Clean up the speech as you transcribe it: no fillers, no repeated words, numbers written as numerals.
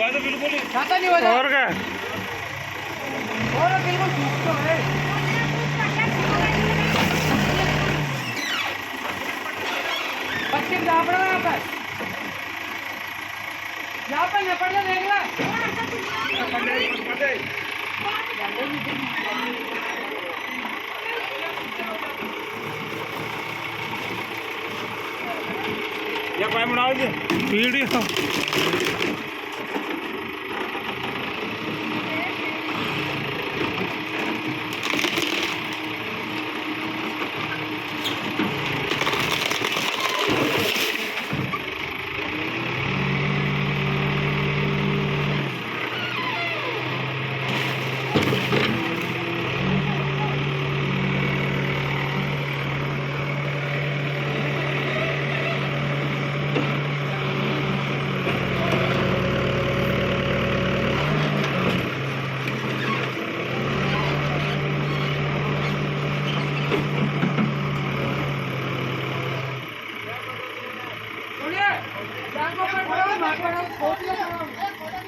बिल्कुल और क्या और बिल्कुल सूखता है। बच्चे जा पड़ा यहाँ पर न पड़ देख ला ये काय म्हणाले वीडियो सुनिए